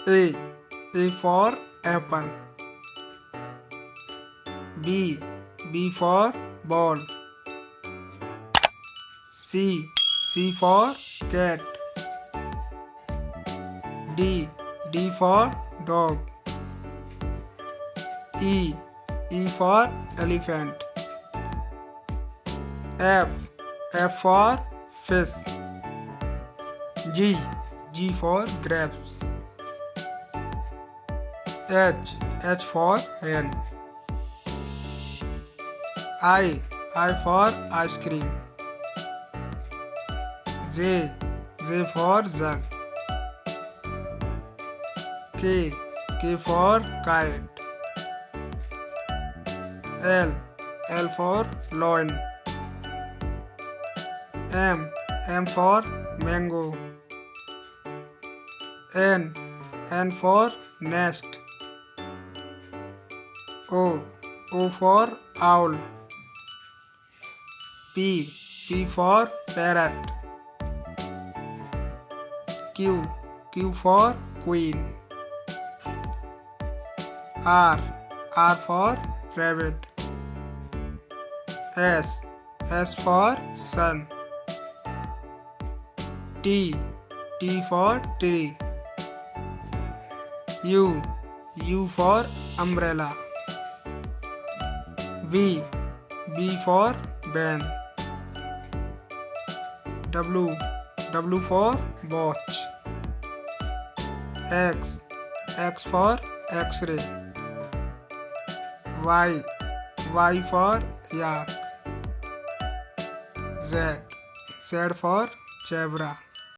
A. A for apple. B. B for ball. C. C for cat. D. D for dog. E. E for elephant. F. F for fish. G. G for grapes. H. H for hen. I for ice cream. J. J for jug. K. K for kite. L. L for lion. M. M for mango. N. N for nest. O. O for owl. P. P for parrot. Q. Q for queen. R. R for rabbit. S. S for sun. T. T for tree. U. U for umbrella. V. V for van. W. W for watch. X. X for X-ray. Y. Y for yak. Z. Z for zebra.